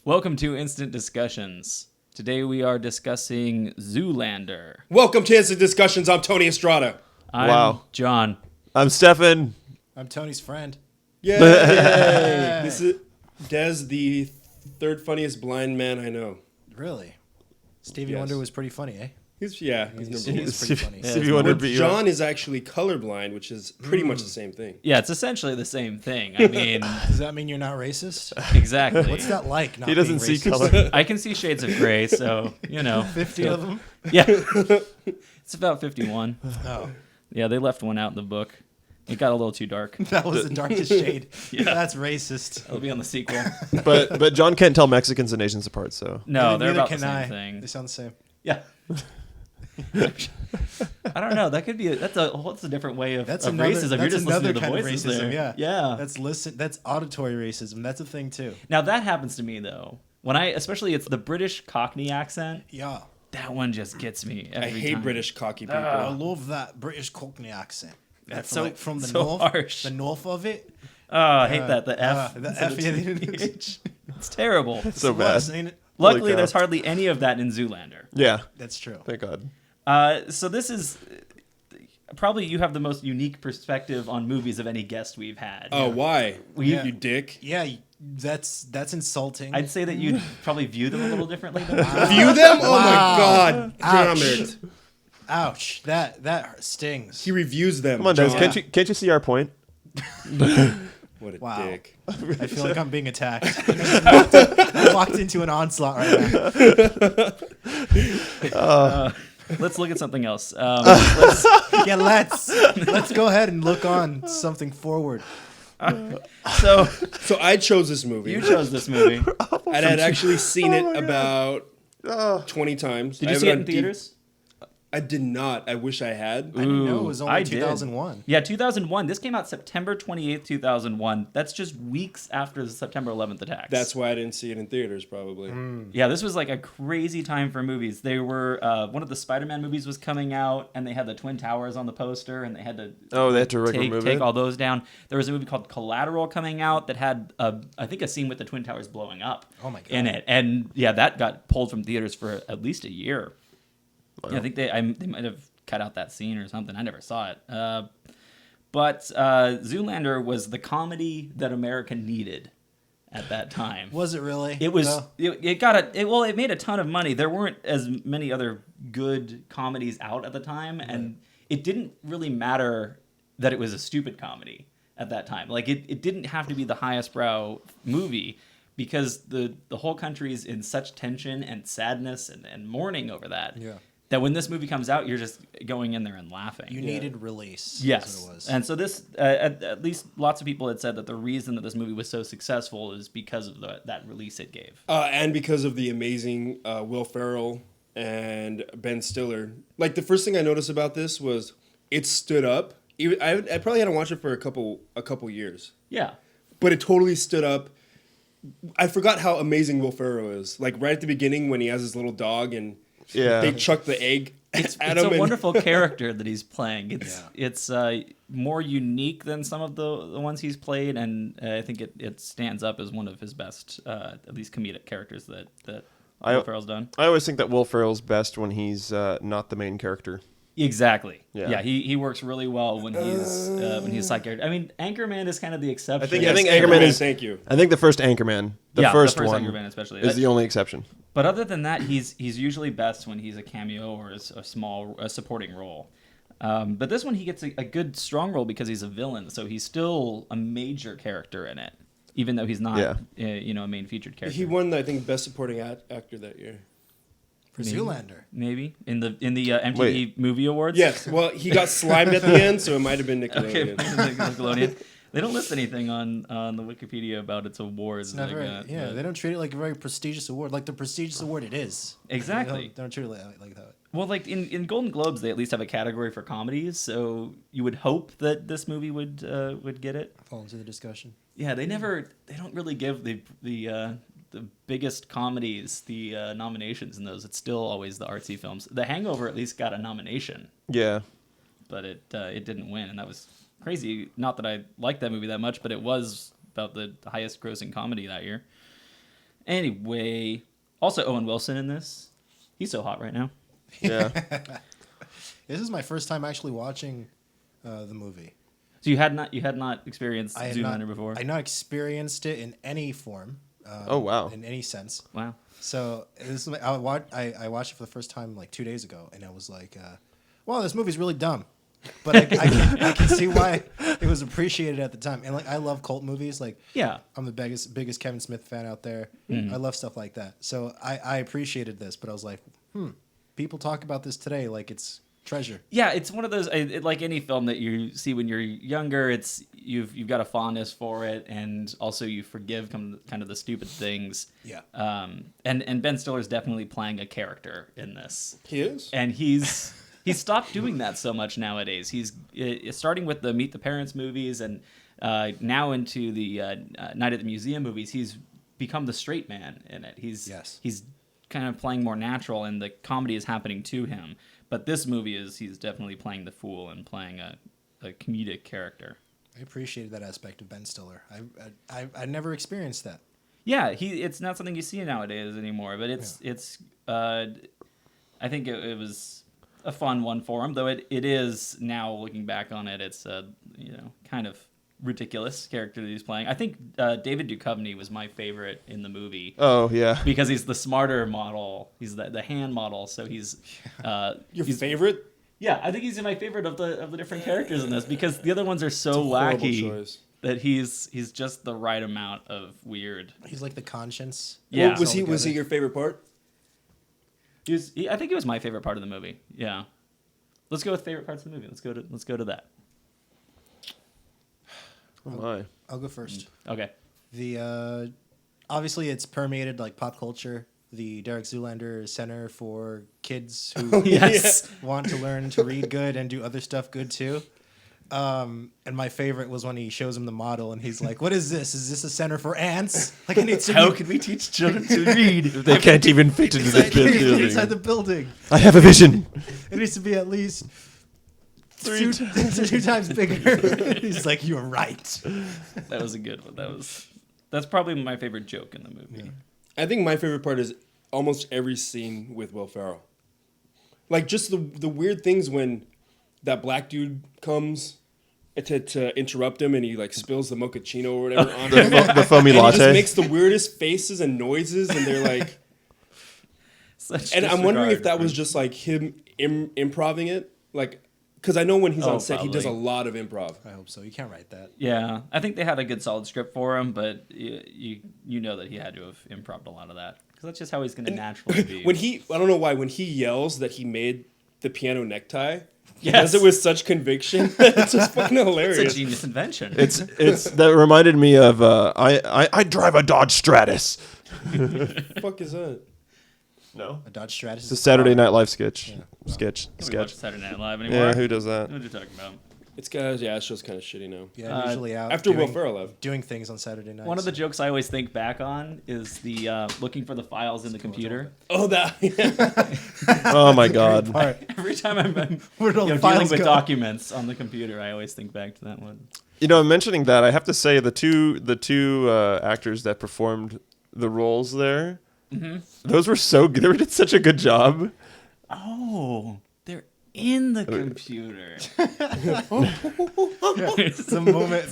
Welcome to Instant Discussions. Today we are discussing Zoolander. Welcome to Instant Discussions. I'm Tony Estrada. I'm John. I'm Steffan. I'm Tony's friend. Yay! This is Des, the third funniest blind man I know. Really? Stevie Yes. Wonder was pretty funny, eh? He's number one. He's pretty funny. Stevie Wonder beat you up. John is actually colorblind, which is pretty much the same thing. Yeah, it's essentially the same thing. I mean, Does that mean you're not racist? exactly. What's that like? Not He doesn't being see racist? color. I can see shades of gray, so, 50 of them? Yeah. It's about 51. Oh, Yeah, they left one out in the book. It got a little too dark. that was the darkest shade. Yeah. That's racist. It'll be on the sequel. But John can't tell Mexicans and nations apart, so. No, Neither they're about the can same I. thing. They sound the same. Yeah. I don't know. That could be that's a different way of That's of another, racism. that's You're just another listening to the kind of voices racism. there. Yeah. Yeah. That's auditory racism. That's a thing too. Now that happens to me though. Especially it's the British Cockney accent. Yeah. That one just gets me every I hate time. British cocky people. I love that British Cockney accent. That's from the so north. harsh. The north of it. Oh, I hate that. The F. The instead F. of Yeah, the they didn't- TH. It's terrible. So bad. Ain't it? Luckily, Holy cow. there's hardly any of that in Zoolander. Yeah. That's true. Thank God. So this is probably you have the most unique perspective on movies of any guest we've had. Oh, why? Yeah. You dick. Yeah, that's insulting. I'd say that you'd probably view them a little differently than View them? Oh my Wow. god. Damn Ouch. it. Ouch, that stings. He reviews them. Come on, Des. John. Can't you see our point? What a Wow. dick. I feel like I'm being attacked. I walked into an onslaught right now. Let's look at something else. Yeah, let's go ahead and look on something forward. So So I chose this movie. you chose this movie. I had actually seen it about Oh. 20 times. Did I you have see it on in D- theaters? I did not. I wish I had. I didn't know it was I only did. 2001. Yeah, 2001. This came out September 28th, 2001. That's just weeks after the September 11th attacks. That's why I didn't see it in theaters, probably. Yeah, this was like a crazy time for movies. They were one of the Spider-Man movies was coming out, and they had the Twin Towers on the poster, and they had to Oh, they had to remove take it? all those down. There was a movie called Collateral coming out that had I think a scene with the Twin Towers blowing up Oh my God. in it, and yeah, that got pulled from theaters for at least a year. Wow. Yeah, I think they might have cut out that scene or something. I never saw it. But Zoolander was the comedy that America needed at that time. Was it really? It was. No. It made a ton of money. There weren't as many other good comedies out at the time, and it didn't really matter that it was a stupid comedy at that time. Like it didn't have to be the highest brow movie because the whole country's in such tension and sadness and mourning over that. Yeah. That when this movie comes out, you're just going in there and laughing. You needed release. Yes, That's what it was. and so this, at least lots of people had said that the reason that this movie was so successful is because of that release it gave. And because of the amazing Will Ferrell and Ben Stiller. Like, the first thing I noticed about this was it stood up. I probably hadn't watched it for a couple years. Yeah, But it totally stood up. I forgot how amazing Will Ferrell is. Like, right at the beginning when he has his little dog and Yeah. they chuck the egg it's at a him. and- wonderful character that he's playing. It's Yeah. it's more unique than some of the ones he's played, and I think it stands up as one of his best, at least comedic characters that Will Ferrell's done. I always think that Will Ferrell's best when he's not the main character. Exactly. Yeah. Yeah, he works really well when he's side character. I mean, Anchorman is kind of the exception. I think Yes, Anchorman is. Thank you. I think the first Anchorman, the first one, Anchorman especially. is the only exception. But other than that, he's usually best when he's a cameo or a supporting role. But this one he gets a good strong role because he's a villain, so he's still a major character in it, even though he's not a main featured character. He won, I think, Best Supporting Actor that year. For Zoolander. Maybe in the MTV Wait. Movie Awards. Yes. Well, he got slimed at the end, so it might have been Okay, Nickelodeon. Nickelodeon. They don't list anything on the Wikipedia about its awards. It's not very, but- they don't treat it like a very prestigious award, like the prestigious award it is. Exactly. They don't treat it like that. Well, like in Golden Globes, they at least have a category for comedies, so you would hope that this movie would get it. Fall into the discussion. Yeah, they don't really give the biggest comedies the nominations in those. It's still always the artsy films. The Hangover at least got a nomination, Yeah. but it didn't win, and that was crazy. Not that I liked that movie that much, but it was about the highest grossing comedy that year. Anyway, also Owen Wilson in this. He's so hot right now. Yeah. This is my first time actually watching the movie. So you had not experienced I had Zoolander not, before? I not experienced it in any form. Oh, wow. In any sense. Wow. So this is I watched it for the first time like 2 days ago, and I was like, "Wow, this movie's really dumb," but I can see why it was appreciated at the time. And like I love cult movies. Like Yeah. I'm the biggest Kevin Smith fan out there. I love stuff like that. So I appreciated this, but I was like, people talk about this today like it's treasure. Yeah, it's one of those like any film that you see when you're younger. It's you've got a fondness for it, and also you forgive kind of the stupid things. Yeah. And Ben Stiller's definitely playing a character in this, He is. and he's stopped doing that so much nowadays. He's starting with the Meet the Parents movies, and now into the Night at the Museum movies. He's become the straight man in it. He's kind of playing more natural, and the comedy is happening to him. But this movie he's definitely playing the fool and playing a comedic character. I appreciated that aspect of Ben Stiller. I never experienced that. Yeah, it's not something you see nowadays anymore, but it's I think it was a fun one for him, though it is now looking back on it, it's kind of ridiculous character that he's playing. I think David Duchovny was my favorite in the movie. Oh, yeah. Because he's the smarter model. He's the hand model, so he's Your favorite? Yeah, I think he's my favorite of the different characters in this, because the other ones are so Horrible wacky choice. that he's just the right amount of weird. He's like the conscience. Yeah. Well, was he your favorite part? I think it was my favorite part of the movie. Yeah. Let's go with favorite parts of the movie. Let's go to that. Oh, my. I'll go first. Okay. The obviously it's permeated like pop culture. The Derek Zoolander Center for kids who Yes. want to learn to read good and do other stuff good too. And my favorite was when he shows him the model and he's like, "What is this? Is this a center for ants? Like I need to How can we teach children to read? They can't even fit into the building. inside the building. I have a vision. It needs to be at least Three two times bigger." He's like, "You're right." That was a good one. That's probably my favorite joke in the movie. Yeah. I think my favorite part is almost every scene with Will Ferrell. Like just the weird things when that black dude comes to interrupt him and he like spills the mochaccino or whatever on him. The foamy And he just latte. makes the weirdest faces and noises and they're like... And I'm wondering if that was just like him improving it. Like, because I know when he's on set, he does a probably. lot of improv. I hope so. You can't write that. Yeah, I think they had a good solid script for him, but you know that he had to have improv a lot of that, because that's just how he's going to naturally be. I don't know why, when he yells that he made the piano necktie, he Yes. does it with such conviction. It's just fucking hilarious. It's a genius invention. It's that reminded me of I drive a Dodge Stratus. Fuck is that? No, A Dodge Stratus. it's a Saturday Night Live sketch. Yeah. Sketch. Nobody watches Saturday Night Live anymore. Yeah, who does that? What are you talking about? It's guys, yeah, that show's kind of shitty now. Yeah, I'm usually out After Will Ferrell left. doing things on Saturday nights. One of the jokes I always think back on is the looking for the files in the computer. Oh, that. Oh my God. All right. Every time I'm Where'd all the dealing files with go? documents on the computer, I always think back to that one. You know, mentioning that, I have to say the two actors that performed the roles there, those were so good. They did such a good job. Oh, they're in the computer. The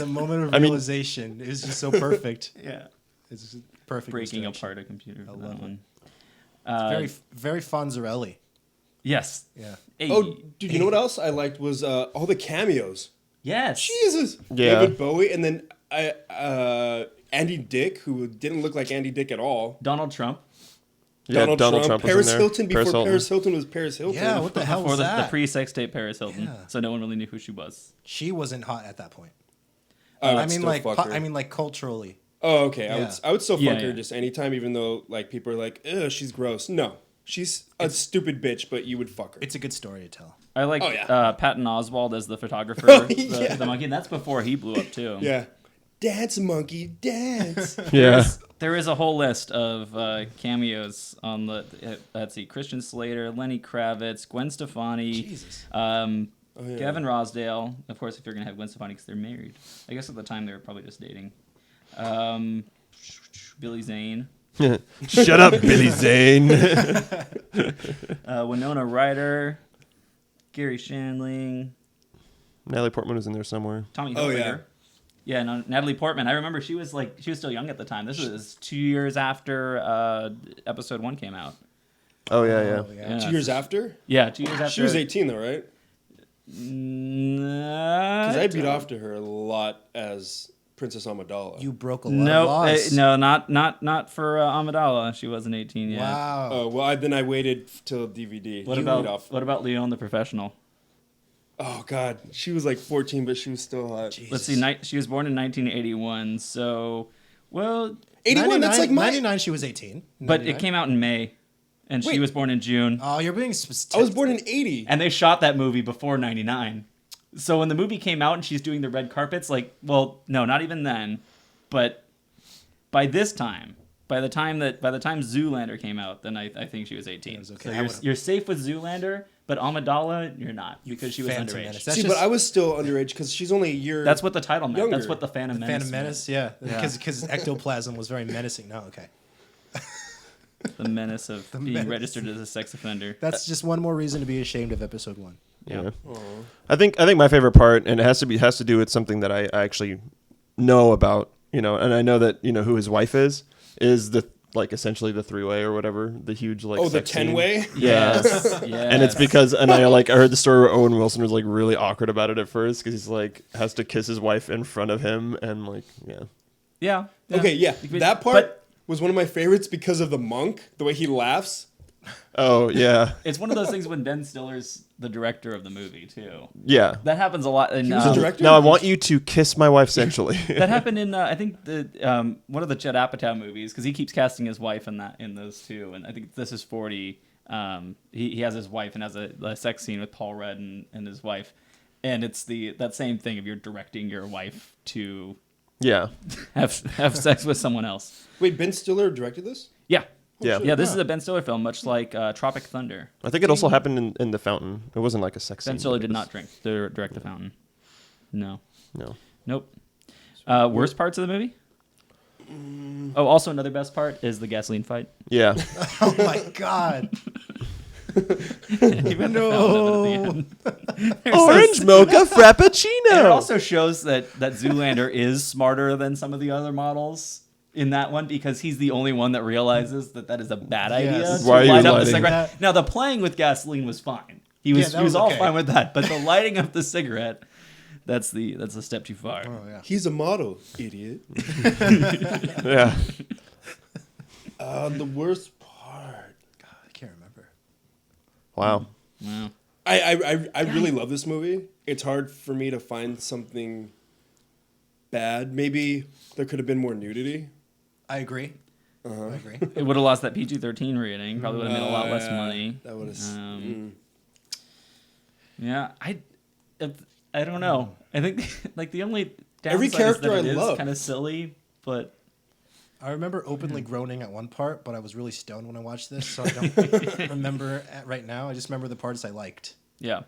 moment of I mean- realization is just so perfect. Yeah. It's just perfect. Breaking misdirection. apart a computer for that love it. one. Very Fonzarelli. Yes. Yeah. Hey. Oh, dude, you know what else I liked was all the cameos. Yes. Jesus. Yeah. David Bowie, and then Andy Dick, who didn't look like Andy Dick at all. Donald Trump. Yeah, Donald Trump was Paris in there. Hilton before Paris Hilton. Paris Hilton was Paris Hilton. Yeah, what the hell Before was the that? pre-sex tape Paris Hilton. Yeah. So no one really knew who she was. She wasn't hot at that point. I I mean, like culturally. Oh, okay. Yeah. I would still Yeah, fuck her yeah. just anytime, even though like people are like, "Ugh, she's gross." No, she's a stupid bitch, but you would fuck her. It's a good story to tell. I like Oh, yeah. Patton Oswalt as the photographer, yeah. the monkey. And that's before he blew up too. Yeah, dance monkey, dance. Yeah. There is a whole list of cameos on the. Let's see: Christian Slater, Lenny Kravitz, Gwen Stefani, Jesus. yeah. Gavin Rossdale. Of course, if you're gonna have Gwen Stefani, because they're married. I guess at the time they were probably just dating. Billy Zane. Shut up, Billy Zane. Winona Ryder, Gary Shandling, Natalie Portman was in there somewhere. Tommy Oh, Hilfiger. Yeah, no, Natalie Portman. I remember she was still young at the time. This was 2 years after episode 1 came out. Oh yeah. Oh, yeah. Yeah. 2 years after? Yeah, 2 years after. She was 18 though, right? Because Because I beat off to her a lot as Princess Amidala. You broke a lot of laws. no, not for Amidala. She wasn't 18 yet. Wow. Oh well, then I waited till DVD. What You beat about off. what about Leon the Professional? Oh God, she was like 14, but she was still hot. Jesus. Let's see. She was born in 1981. So, well, 81. That's like my. 99. She was 18. but 99. it came out in May, and she Wait. was born in June. Oh, you're being. I was born in 80. And they shot that movie before 99. So when the movie came out and she's doing the red carpets, well, no, not even then, but by the time Zoolander came out, then I think she was 18. was okay. I So would've- you're safe with Zoolander, but Amidala, you're not because she was Phantom underage. Menace. That's See, just but I was still underage because she's only a year. That's what the title meant. Younger. That's what the Phantom Menace. Phantom Menace. Yeah, Yeah. because ectoplasm was very menacing. No, okay. meant. The menace of being menace. registered as a sex offender. That's just one more reason to be ashamed of episode 1. Yeah. I think my favorite part, and it has to do with something that I actually know about, and I know that who his wife is the essentially the 3-way or whatever, the huge the sex scene. 10-way. Yeah. Yes. And it's because, and I heard the story where Owen Wilson was really awkward about it at first because he's has to kiss his wife in front of him and Yeah. Okay, yeah, But- that part was one of my favorites because of the monk, the way he laughs. Oh yeah, It's one of those things when Ben Stiller's the director of the movie too. yeah. That happens a lot. In, He was the director. Now I want you to kiss my wife sensually. That happened in I think the one of the Judd Apatow movies because he keeps casting his wife in those too, and I think This Is 40. He has his wife and has a sex scene with Paul Rudd and his wife, and it's that same thing of you're directing your wife to Yeah, have sex with someone else. Wait, Ben Stiller directed this? Yeah, yeah. yeah. This is a Ben Stiller film, much like Tropic Thunder. I think it also happened in The Fountain. It wasn't a sex scene. Ben Stiller but it did was- not direct The Fountain. No. No. Nope. Worst parts of the movie? Oh, also another best part is the gasoline fight. Yeah. Oh my god. Even No. Orange mocha frappuccino. And it also shows that Zoolander is smarter than some of the other models in that one because he's the only one that realizes that is a bad idea. Yes. to Why are you light up the lighting cigarette. that? Now the playing with gasoline was fine. He was that was all okay. fine with that, but the lighting up the cigarette, that's a step too far. Oh yeah. He's a model, idiot. Yeah. The worst part. God, I can't remember. Wow. Wow. I really love this movie. It's hard for me to find something bad. Maybe there could have been more nudity. I agree. I agree. It would have lost that PG-13 rating. Probably would have made a lot less yeah. money. That would have. Yeah, I don't know. I think the only downside Every character is that I it love. is kind of silly, but I remember openly groaning at one part, but I was really stoned when I watched this, so I don't remember right now. I just remember the parts I liked. yeah.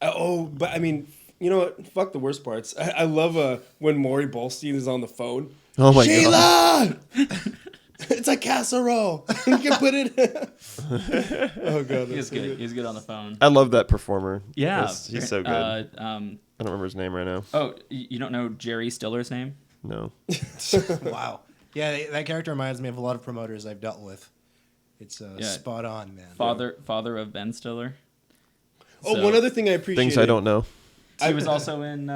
But I mean, you know what? Fuck the worst parts. I love when Maury Ballstein is on the phone. Oh my Sheila! It's a casserole. You can put it. Oh god, He's that's so good. He's good on the phone. I love that performer. Yeah, He's so good. I Um, don't remember his name right now. oh, you don't know Jerry Stiller's name? No. Wow. Yeah, that character reminds me of a lot of promoters I've dealt with. It's Yeah. spot on, man. Father of Ben Stiller. Oh, So- one other thing I appreciate. Things I don't know. He was also in.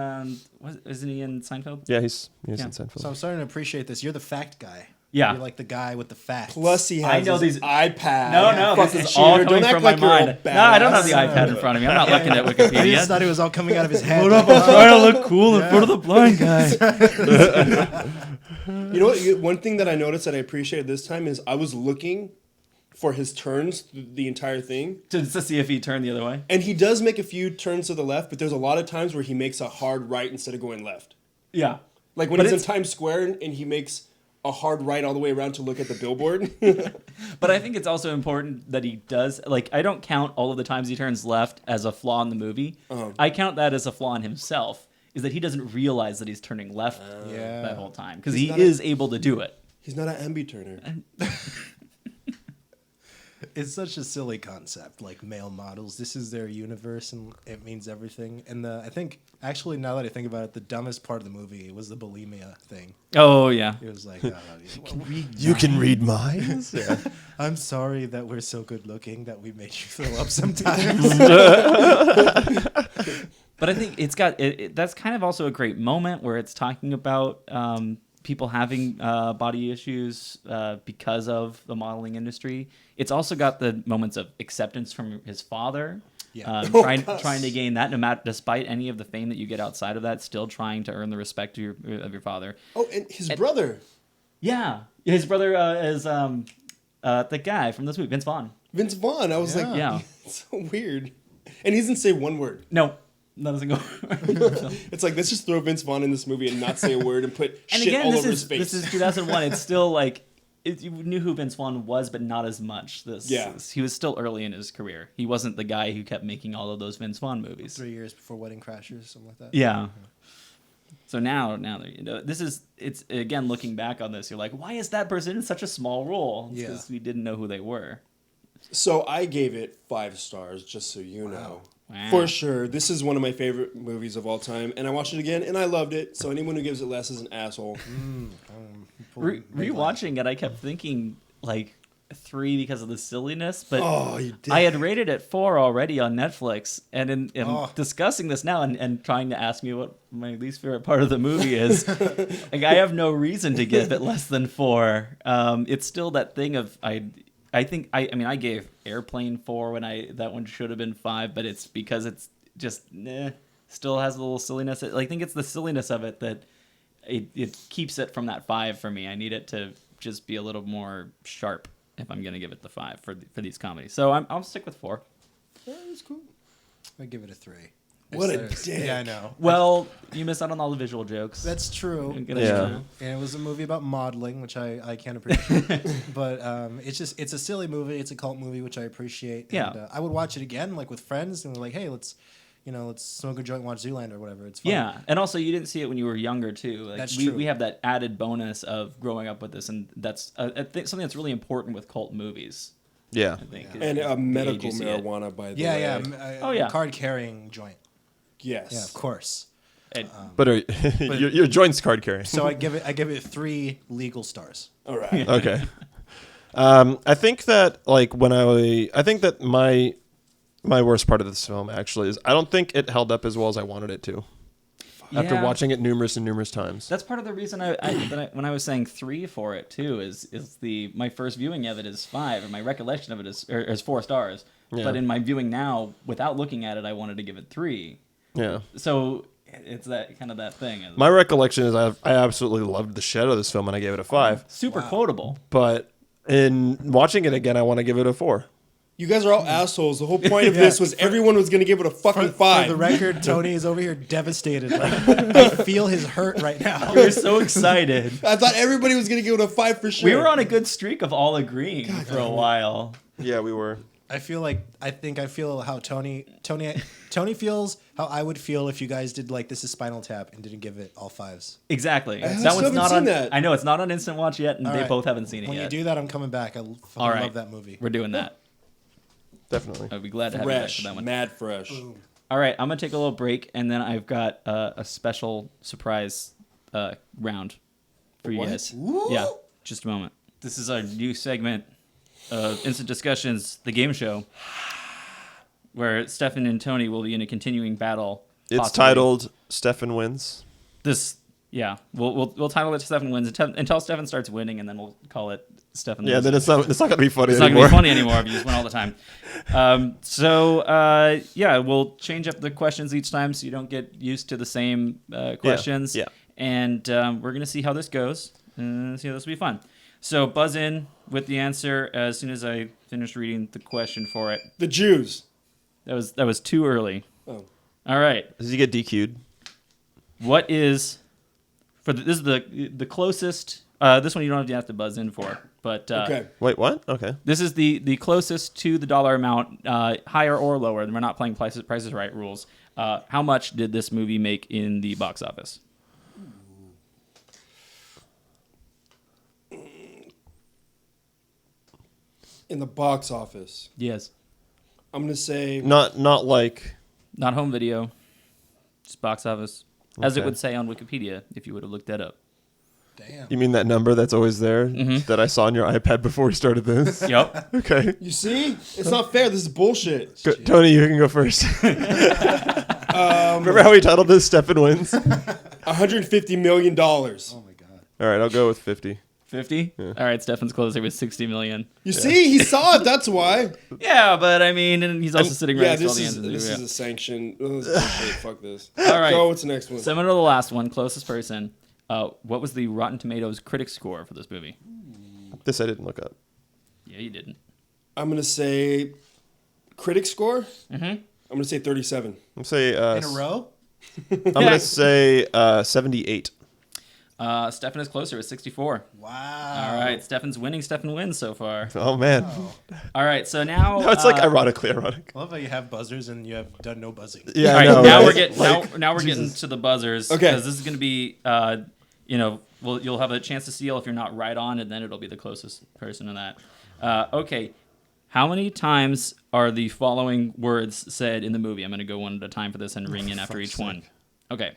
Isn't he in Seinfeld? Yeah, he's Yeah. in Seinfeld. So I'm starting to appreciate this. You're the fact guy. Yeah. You're like the guy with the facts. Plus, he has I know his these- iPad. No, Fucking this is all cheater. coming Don't act from my like you're all mind. No, I don't have the badass. iPad in front of me. I'm not looking at I Wikipedia. just thought it was all coming out of his head. I'm trying to look cool in front of the blind guy. You know what? One thing that I noticed that I appreciated this time is I was looking for his turns the entire thing. to see if he turned the other way. And he does make a few turns to the left, but there's a lot of times where he makes a hard right instead of going left. Yeah. Like when But he's in it's- Times Square and he makes a hard right all the way around to look at the billboard. But I think it's also important that he does, I don't count all of the times he turns left as a flaw in the movie. I count that as a flaw in himself, is that he doesn't realize that he's turning left Yeah. that whole time. Because He's he not is able to do it. He's not an ambi-turner. It's such a silly concept, like male models. This is their universe, and it means everything. And I think, actually, now that I think about it, the dumbest part of the movie was the bulimia thing. Oh yeah. It was like, You can read minds. Yeah. I'm sorry that we're so good looking that we made you throw up sometimes. But I think it's got that's kind of also a great moment where it's talking about people having body issues because of the modeling industry. It's also got the moments of acceptance from his father. Yeah. Trying to gain that, no matter, despite any of the fame that you get outside of that, still trying to earn the respect of your father. Oh, and his brother. Yeah, his brother is the guy from this movie, Vince Vaughn. Vince Vaughn. I was like, Yeah. it's so weird. And he doesn't say one word. No, that doesn't go. It's like, let's just throw Vince Vaughn in this movie and not say a word and put And shit again, all this over his is face. this is 2001. It's still like you knew who Vince Vaughn was, but not as much. He was still early in his career. He wasn't the guy who kept making all of those Vince Vaughn movies. 3 years before Wedding Crashers, something like that. Yeah. So now it's again looking back on this, you're like, why is that person in such a small role? Yeah. Because we didn't know who they were. So I gave it 5 stars, just so you know. Wow. For sure. This is one of my favorite movies of all time. And I watched it again, and I loved it. So anyone who gives it less is an asshole. Rewatching it, I kept thinking like 3 because of the silliness, but Oh, you did. I had rated it 4 already on Netflix, and in Oh. discussing this now and trying to ask me what my least favorite part of the movie is, like I have no reason to give it less than 4. It's still that thing of I think I gave Airplane 4 when that one should have been 5, but it's because it's just still has a little silliness. I think it's the silliness of it that it keeps it from that 5 for me. I need it to just be a little more sharp if I'm gonna give it the 5 for these comedies. So I'll stick with 4. That was cool. I give it a 3. What a There's- dick. Yeah, I know. Well, you missed out on all the visual jokes. That's true. I'm gonna- Yeah. And it was a movie about modeling, which I can't appreciate. But it's a silly movie. It's a cult movie, which I appreciate. Yeah. And, I would watch it again, like with friends, and we're like, hey, let's smoke a joint and watch Zoolander or whatever. It's fun. Yeah, and also you didn't see it when you were younger too. Like, That's we, true. We have that added bonus of growing up with this, and that's something that's really important with cult movies. Yeah. I think. And is the medical age you see it. marijuana, by the Yeah, way. yeah. Oh, yeah. Card carrying joint. Yes. Yeah, of course. And- But your joint's card carrying. So I give it 3 legal stars. All right. Okay. I think that I think that my worst part of this film actually is I don't think it held up as well as I wanted it to. After Yeah. watching it numerous times. That's part of the reason when I was saying 3 for it too is my first viewing of it is 5, and my recollection of it is 4 stars. Yeah. But in my viewing now, without looking at it, I wanted to give it 3. Yeah. So it's that kind of that thing. My recollection is I absolutely loved the shit out of this film and I gave it a 5. Super quotable. But in watching it again, I want to give it a 4. You guys are all assholes. The whole point of this was everyone was going to give it a fucking 5. For the record, Tony is over here devastated. Like, I feel his hurt right now. We were so excited. I thought everybody was going to give it a 5 for sure. We were on a good streak of all agreeing for a while. Yeah, we were. I feel how Tony feels how I would feel if you guys did like This Is Spinal Tap and didn't give it all 5s. Exactly. I That still one's haven't not seen on. that. I know it's not on Instant Watch yet, and All they right. both haven't seen it When yet. you do that, I'm coming back. I All fucking right. love that movie. We're doing that. Definitely. I'd be glad to have you back fresh. for that one. Mad fresh. All right, I'm gonna take a little break, and then I've got a special surprise round for you What? guys. Ooh. Yeah, just a moment. This is our new segment of Instant Discussions, the game show, where Steffan and Tony will be in a continuing battle. It's possibly. titled Steffan Wins. This. Yeah, we'll title it Steffan Wins until Steffan starts winning, and then we'll call it Steffan. Yeah, Wins. then it's not going to be funny It's not anymore. gonna be funny anymore if you just win all the time. We'll change up the questions each time so you don't get used to the same questions. Yeah. And we're gonna see how this goes. See how this will be fun. So buzz in with the answer as soon as I finish reading the question for it. The Jews. That was too early. Oh. All right. Does he get DQ'd? What is this is the closest? This one you don't have to buzz in for, but Okay. Wait, what? Okay. this is the closest to the dollar amount, higher or lower. And we're not playing Prices Right rules. How much did this movie make in the box office? In the box office, Yes. I'm gonna say Not like. Not home video. Just box office. As it Okay. would say on Wikipedia, if you would have looked that up. Damn. You mean that number that's always there Mhm. that I saw on your iPad before we started this? Yep. Okay. You see, it's not fair. This is bullshit. Tony, you can go first. Remember how we titled this Steffan Wins? $150 million. Oh my god. All right, I'll go with 50. 50? Yeah. All right, Stefan's closer with 60 million. You see, he saw it. That's why. Yeah, but I mean, and he's also sitting right Yeah, next to all this the is answers. this is a sanction. Oh, this is bullshit. Fuck this. All right. Go. What's the next one? Similar to the last one, closest person. What was the Rotten Tomatoes critic score for this movie? This I didn't look up. Yeah, you didn't. I'm gonna say critic score. Mm-hmm. I'm gonna say 37. I'm say In a row? I'm gonna say 78. Stefan is closer with 64. Wow. All right, Stefan's winning. Stefan wins so far. Oh man, All right, so now no, it's like ironically ironic. I love how you have buzzers and you have done no buzzing. Yeah, All right, I know, now right? we're getting Like, now we're getting to the buzzers. Okay. Because this is going to be, you'll have a chance to seal if you're not right on, and then it'll be the closest person to that. Okay, how many times are the following words said in the movie? I'm going to go one at a time for this and ring in after each one. Okay.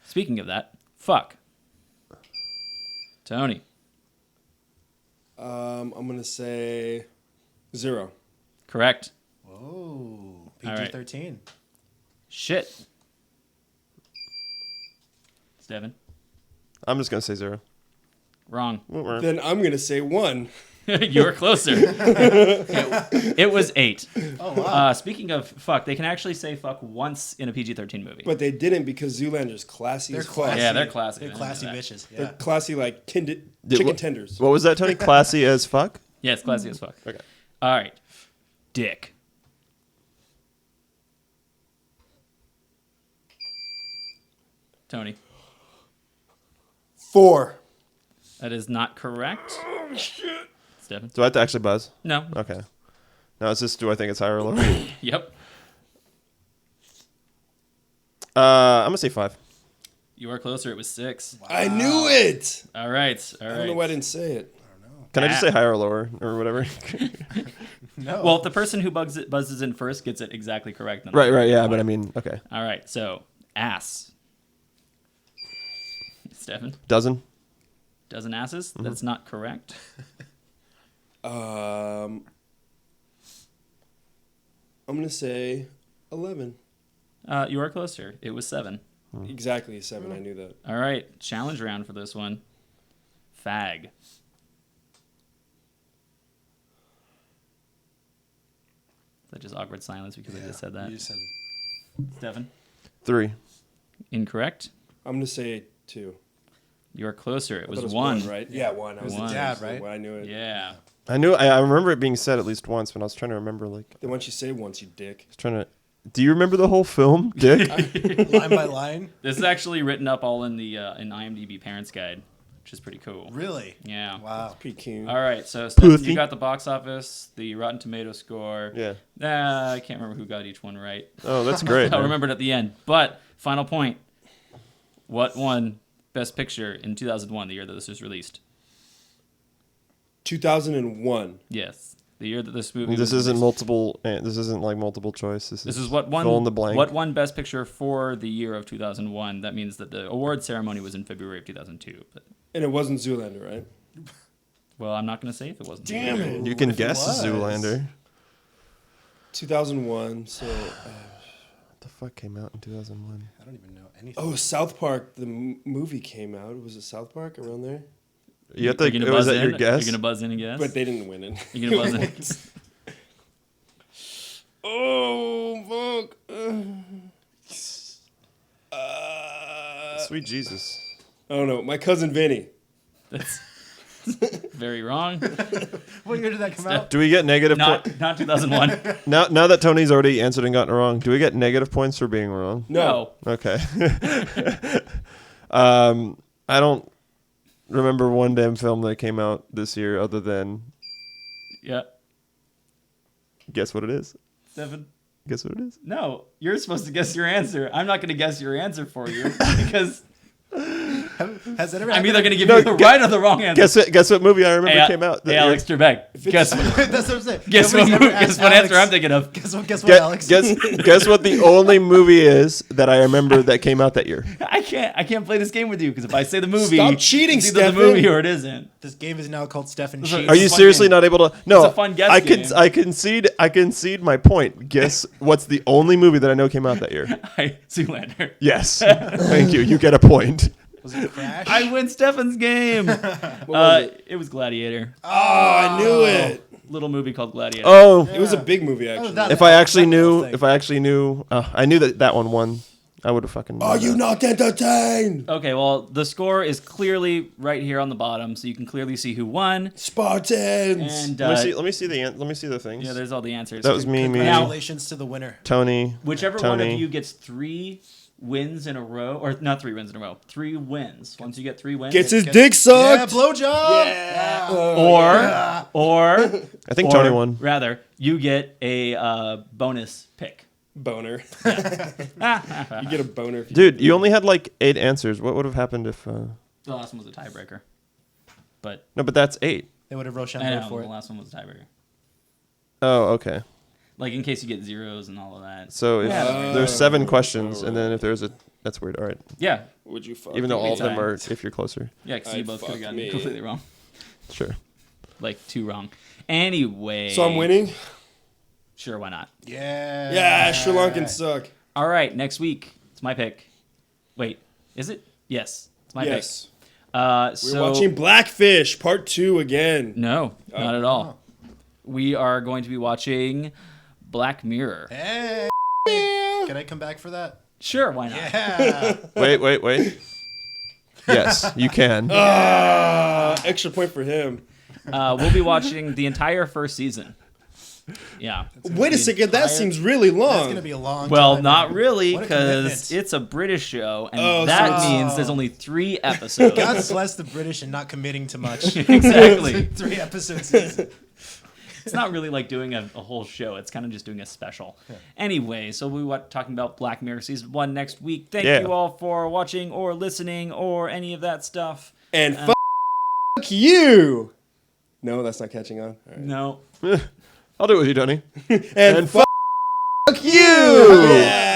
Speaking of that, fuck. Tony. I'm gonna say 0. Correct. Whoa. All right. PG-13. Shit. Stefan. I'm just gonna say 0. Wrong. Then I'm gonna say 1. You were closer. It was 8. Oh wow. Speaking of fuck, they can actually say fuck once in a PG-13 movie. But they didn't because Zoolander's classy They're as fuck. classy. Yeah, they're classy. They're I know classy that. bitches. They're Yeah. classy like chicken what- tenders. What was that, Tony? Classy as fuck. Yeah, it's classy as fuck. Okay. All right. Dick. Tony. 4. That is not correct. Oh, shit. Stefan? Do I have to actually buzz? No. Okay. Now it's just, do I think it's higher or lower? Yep. I'm gonna say 5. You are closer. It was 6. I knew it. All right. All I don't know right. why I didn't say it. Can I just say higher or lower or whatever? No. Well, if the person who buzzes in first gets it exactly correct. Then right, yeah, but I mean, okay. All right. So, ass. Stefan? Dozen. Dozen asses? That's not correct. I'm gonna say 11. You are closer. It was 7. Exactly 7. I knew that. All right. Challenge round for this one. Fag. Is that just awkward silence because I just said that? You said Stefan? 3. Incorrect. I'm gonna say 2. You are closer. It I was thought 1. right? Yeah, 1. I was was the dad, right? I knew it. Yeah. I remember it being said at least once, but I was trying to remember, like, Then why don't you say once, you dick? I was trying to. Do you remember the whole film, Dick? line by line. This is actually written up all in the in IMDb Parents Guide, which is pretty cool. Really? Yeah. Wow. Pretty cute. All right, so Stefan, Pussy. you got the box office, the Rotten Tomato score. Yeah. I can't remember who got each one right. Oh, that's great. I'll man. remember it at the end. But final point: what won Best Picture in 2001, the year that this was released? 2001. Yes, the year that this movie. This was isn't released. multiple. This isn't like multiple choice. This This is what won. fill in the blank. What won Best Picture for the year of 2001? That means that the award ceremony was in February of 2002. But And it wasn't Zoolander, right? well, I'm not going to say if it wasn't. Damn it. You can If it guess was. Zoolander. 2001. So, What the fuck came out in 2001? I don't even know anything. oh, South Park. The movie came out. Was it South Park around there? You have to. You're gonna Was buzz that in? your guess? You're going to buzz in and guess? But they didn't win it. You're going to buzz in? Oh, fuck. Sweet Jesus. I don't know. My cousin Vinny. That's very wrong. What year did that come out? Do we get negative points? Not 2001. Now that Tony's already answered and gotten it wrong, do we get negative points for being wrong? No. Okay. I don't remember one damn film that came out this year other than Yeah. guess what it is. Stefan? Guess what it is. No, you're supposed to guess your answer. I'm not going to guess your answer for you because Has that ever I'm happened? either going to give you the right or the wrong answer. Guess what movie I remember Hey, came out? Hey, Alex Trebek. Guess That's what I'm saying. guess what Nobody's ever asked answer I'm Alex- thinking of. Guess what, Alex? Guess what the only movie is that I remember that came out that year. I can't play this game with you because if I say the movie, Stop cheating, it's either the Steffan. movie or it isn't. This game is now called Steffan Is it- Cheats. Are you a fun seriously game. not able to? No, It's a fun guess game. I concede my point. Guess what's the only movie that I know came out that year? Zoolander. Yes. Thank you. You get a point. Was it Crash? I win Steffan's game. was It was Gladiator. Oh, I knew it. Little movie called Gladiator. Oh, It was a big movie, actually. that- if I actually that knew, thing. I knew that one won. I would have fucking. Are known you that. not entertained? Okay, well, the score is clearly right here on the bottom, so you can clearly see who won. Spartans. And Let me see the things. yeah, there's all the answers. That was me. Congratulations to the winner. Tony. Whichever one Tony. of you gets 3 wins in a row, or not 3 wins in a row, 3 wins. Once you get 3 wins, Gets his dick sucked. Yeah, blowjob. Yeah. or I think or Tony won. Rather, you get a bonus pick. Boner. You get a boner. If you Dude, you only had like 8 answers. What would have happened if? The last one was a tiebreaker, but No, but that's 8. They would have I Rochambeau know for the it. last one was a tiebreaker. Oh, okay. Like in case you get zeros and all of that. So if there's 7 questions, and then if there's that's weird. All right. Yeah, Would you fuck Even though me? all of them time. are if you're closer. yeah, because you I'd both could have fuck gotten me. it completely wrong, Sure. like 2 wrong. Anyway, So I'm winning? Sure, why not? Yeah. Yeah, Sri Lankans suck. All right, next week it's my pick. Wait, is it? Yes, it's my Yes. pick. We're So watching Blackfish Part 2 again. no, not at all. We are going to be watching Black Mirror. Hey. Can I come back for that? Sure, why not? Yeah. Wait. Yes, you can. Extra point for him. We'll be watching the entire first season. Yeah. Wait a second, that seems really long. That's gonna be a long. Well, time. not really, What a because commitment. it's a British show, and Oh, that so- means there's only 3 episodes. God bless the British and not committing to much. Exactly. 3 episodes. Season. It's not really like doing a whole show. It's kind of just doing a special. Anyway, so we'll be talking about Black Mirror Season 1 next week. Thank Yeah. you all for watching or listening or any of that stuff. And fuck you. No, that's not catching on. All right. No. I'll do it with you, Tony. And fuck you. yeah.